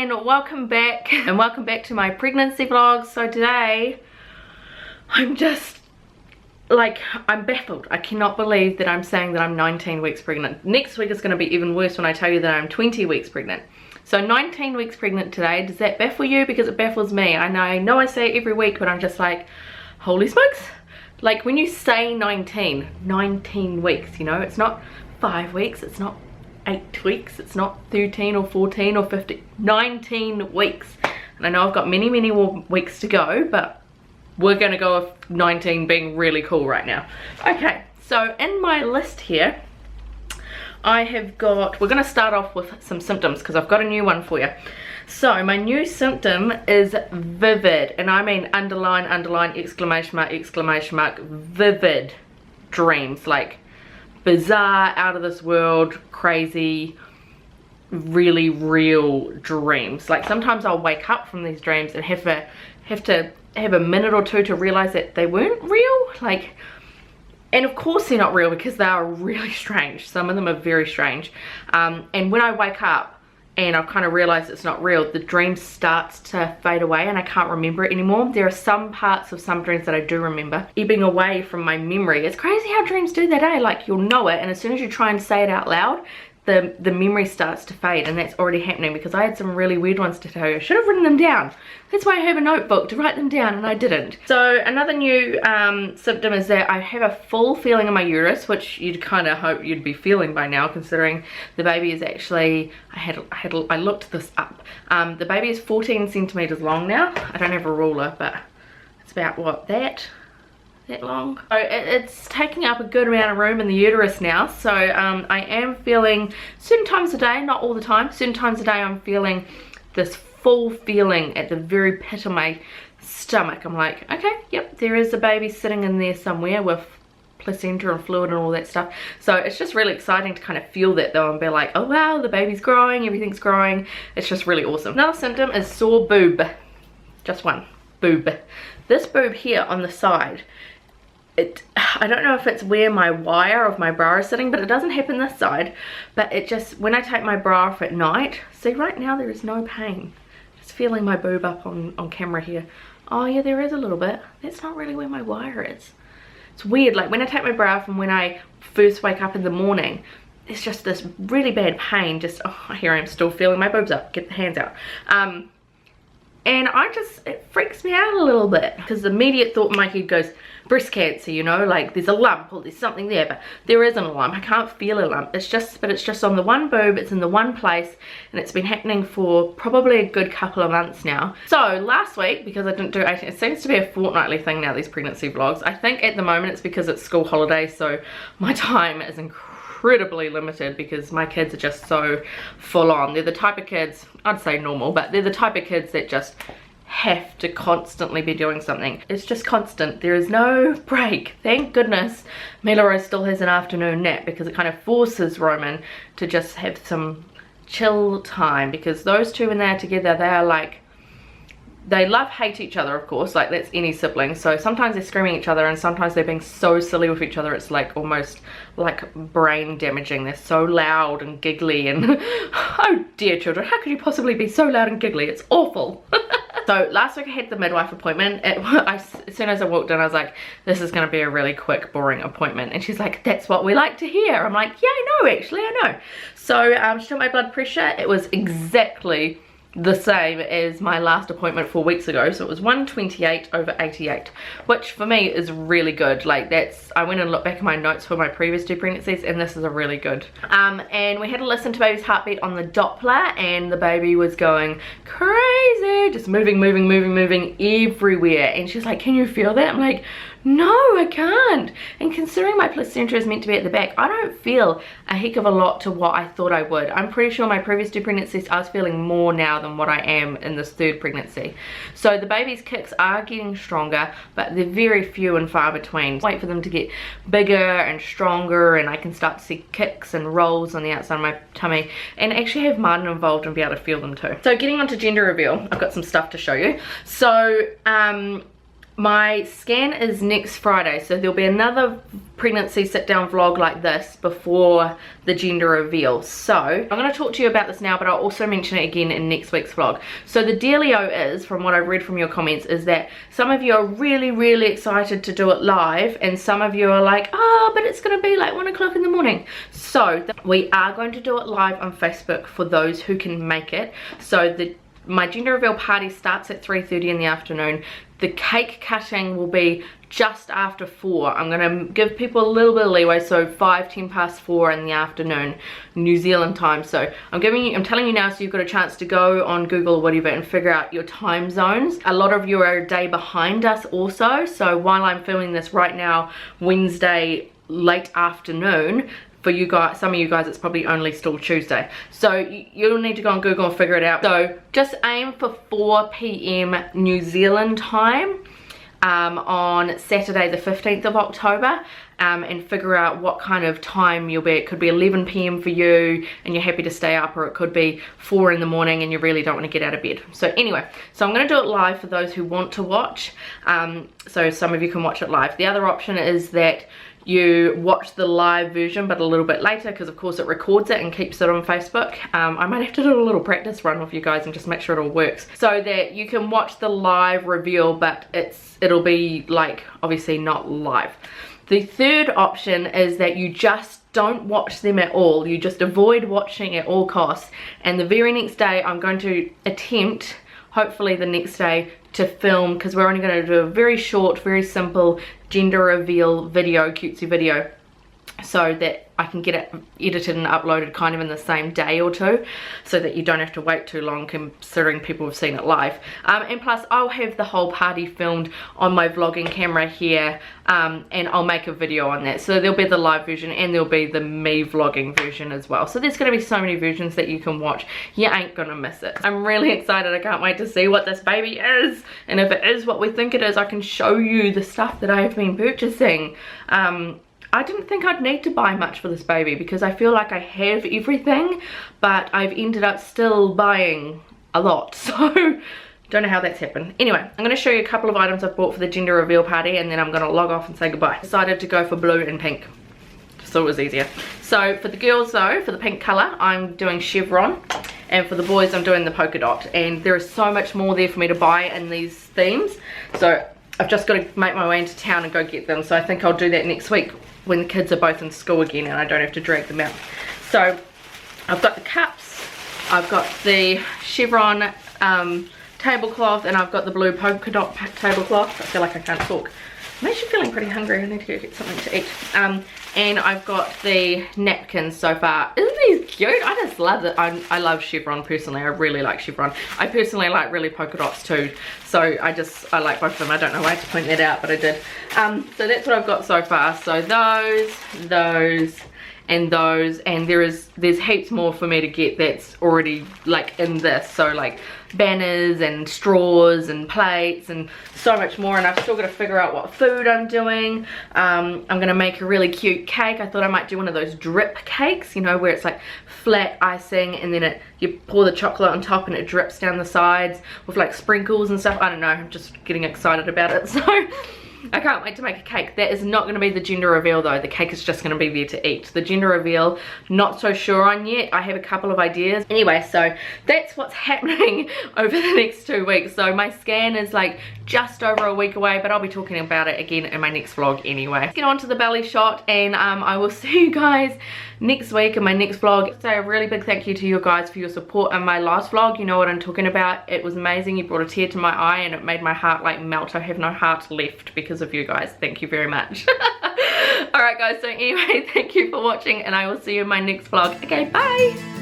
and welcome back to my pregnancy vlog. So today I'm just like, I'm baffled. I cannot believe that I'm saying that I'm 19 weeks pregnant. Next week is going to be even worse when I tell you that I'm 20 weeks pregnant. So 19 weeks pregnant today. Does that baffle you? Because it baffles me. I know I say it every week, but I'm just like, holy smokes. Like when you say 19 weeks, you know, it's not 5 weeks, it's not 8 weeks, it's not 13 or 14 or 15, 19 weeks. And I know I've got many more weeks to go, but we're gonna go with 19 being really cool right now. Okay, so in my list here, I have got, we're gonna start off with some symptoms because I've got a new one for you. So my new symptom is vivid, and I mean underline, exclamation mark, vivid dreams, like bizarre, out of this world, crazy, really real dreams. Like sometimes I'll wake up from these dreams and have to have a minute or two to realize that they weren't real. Like, and of course they're not real because they are really strange. Some of them are very strange. And when I wake up and I've kind of realized it's not real, the dream starts to fade away and I can't remember it anymore. There are some parts of some dreams that I do remember ebbing away from my memory. It's crazy how dreams do that, eh? Like you'll know it, and as soon as you try and say it out loud, the memory starts to fade, and that's already happening because I had some really weird ones to tell you. I should have written them down. That's why I have a notebook to write them down, and I didn't. So another new symptom is that I have a full feeling in my uterus, which you'd kind of hope you'd be feeling by now, considering the baby is actually, I looked this up. The baby is 14 centimeters long now. I don't have a ruler, but it's about what, that long. So it's taking up a good amount of room in the uterus now. So I am feeling certain times a day, not all the time, certain times a day I'm feeling this full feeling at the very pit of my stomach. I'm like, okay, yep, there is a baby sitting in there somewhere with placenta and fluid and all that stuff. So it's just really exciting to kind of feel that though and be like, oh wow, the baby's growing, everything's growing. It's just really awesome. Another symptom is sore boob. Just one, boob. This boob here on the side, I don't know if it's where my wire of my bra is sitting, but it doesn't happen this side. But it just, when I take my bra off at night, see right now there is no pain. Just feeling my boob up on camera here. Oh yeah, there is a little bit. That's not really where my wire is. It's weird, like when I take my bra off and when I first wake up in the morning, it's just this really bad pain. Just, oh, here I am still feeling my boobs up. Get the hands out. And it freaks me out a little bit because the immediate thought in my head goes, breast cancer, you know, like there's a lump or there's something there, but there isn't a lump. I can't feel a lump. It's just on the one boob, it's in the one place, and it's been happening for probably a good couple of months now. So last week, because I didn't do 18, it seems to be a fortnightly thing now, these pregnancy vlogs. I think at the moment it's because it's school holidays, so my time is incredibly limited because my kids are just so full on. They're the type of kids, I'd say normal, but they're the type of kids that just have to constantly be doing something. It's just constant. There is no break. Thank goodness Mila still has an afternoon nap because it kind of forces Roman to just have some chill time, because those two when they're together, they are like, they hate each other, of course, like that's any sibling. So sometimes they're screaming at each other and sometimes they're being so silly with each other, it's like almost like brain damaging. They're so loud and giggly and oh dear children, how could you possibly be so loud and giggly? It's awful. So last week I had the midwife appointment. As soon as I walked in, I was like, this is going to be a really quick, boring appointment. And she's like, that's what we like to hear. I'm like, yeah, I know, actually, I know. So she took my blood pressure. It was exactly the same as my last appointment 4 weeks ago, so it was 128/88, which for me is really good. Like that's, I went and looked back at my notes for my previous 2 pregnancies and this is a really good. And we had to listen to baby's heartbeat on the Doppler, and the baby was going crazy, just moving everywhere, and she's like, can you feel that? I'm like, no, I can't. And considering my placenta is meant to be at the back, I don't feel a heck of a lot to what I thought I would. I'm pretty sure my previous 2 pregnancies I was feeling more now than what I am in this 3rd pregnancy. So the baby's kicks are getting stronger, but they're very few and far between. Wait for them to get bigger and stronger and I can start to see kicks and rolls on the outside of my tummy and actually have Martin involved and be able to feel them too. So getting on to gender reveal, I've got some stuff to show you. So my scan is next Friday, so there'll be another pregnancy sit down vlog like this before the gender reveal. So I'm going to talk to you about this now, but I'll also mention it again in next week's vlog. So the dealio is, from what I've read from your comments, is that some of you are really excited to do it live, and some of you are like, oh, but it's going to be like 1 o'clock in the morning. So we are going to do it live on Facebook for those who can make it. So my gender reveal party starts at 3:30 in the afternoon. The cake cutting will be just after 4. I'm going to give people a little bit of leeway, so 5-10 past 4 in the afternoon, New Zealand time. So I'm telling you now, so you've got a chance to go on Google or whatever and figure out your time zones. A lot of you are a day behind us also, so while I'm filming this right now, Wednesday late afternoon, for you guys, some of you guys, it's probably only still Tuesday. So you'll need to go on Google and figure it out. So just aim for 4 p.m. New Zealand time on Saturday the 15th of October, and figure out what kind of time you'll be. It could be 11 p.m. for you and you're happy to stay up, or it could be 4 in the morning and you really don't want to get out of bed. So anyway, so I'm going to do it live for those who want to watch, so some of you can watch it live. The other option is that you watch the live version but a little bit later, because of course it records it and keeps it on Facebook. I might have to do a little practice run with you guys and just make sure it all works, so that you can watch the live reveal, but it'll be like obviously not live. The third option is that you just don't watch them at all. You just avoid watching at all costs, and the very next day I'm going to attempt, hopefully the next day, to film, because we're only going to do a very short, very simple gender reveal video, cutesy video, so that I can get it edited and uploaded kind of in the same day or two, so that you don't have to wait too long considering people have seen it live. And plus I'll have the whole party filmed on my vlogging camera here, and I'll make a video on that. So there'll be the live version and there'll be the me vlogging version as well. So there's going to be so many versions that you can watch. You ain't gonna miss it. I'm really excited. I can't wait to see what this baby is, and if it is what we think it is, I can show you the stuff that I've been purchasing. I didn't think I'd need to buy much for this baby, because I feel like I have everything, but I've ended up still buying a lot, so don't know how that's happened. Anyway, I'm going to show you a couple of items I've bought for the gender reveal party, and then I'm going to log off and say goodbye. Decided to go for blue and pink, so it was easier. So for the girls though, for the pink colour, I'm doing chevron, and for the boys I'm doing the polka dot, and there is so much more there for me to buy in these themes, so I've just got to make my way into town and go get them. So I think I'll do that next week when the kids are both in school again and I don't have to drag them out. So I've got the cups, I've got the chevron tablecloth, and I've got the blue polka dot tablecloth. I feel like I can't talk. I'm actually feeling pretty hungry. I need to go get something to eat. And I've got the napkins so far. Isn't these cute? I just love it. I love chevron personally. I really like chevron. I personally like really polka dots too. So I like both of them. I don't know why to point that out, but I did. So that's what I've got so far. So those, and those, and there's heaps more for me to get that's already like in this. So like banners and straws and plates and so much more, and I've still got to figure out what food I'm doing. I'm gonna make a really cute cake. I thought I might do one of those drip cakes, you know, where it's like flat icing and then you pour the chocolate on top and it drips down the sides with like sprinkles and stuff. I don't know, I'm just getting excited about it. So I can't wait to make a cake. That is not going to be the gender reveal though. The cake is just going to be there to eat. The gender reveal, not so sure on yet. I have a couple of ideas. Anyway, so that's what's happening over the next 2 weeks. So my scan is like just over a week away, but I'll be talking about it again in my next vlog anyway. Let's get on to the belly shot, and I will see you guys next week in my next vlog. So a really big thank you to you guys for your support in my last vlog. You know what I'm talking about. It was amazing. You brought a tear to my eye and it made my heart like melt. I have no heart left because of you guys. Thank you very much. Alright guys, so anyway, thank you for watching and I will see you in my next vlog. Okay, bye!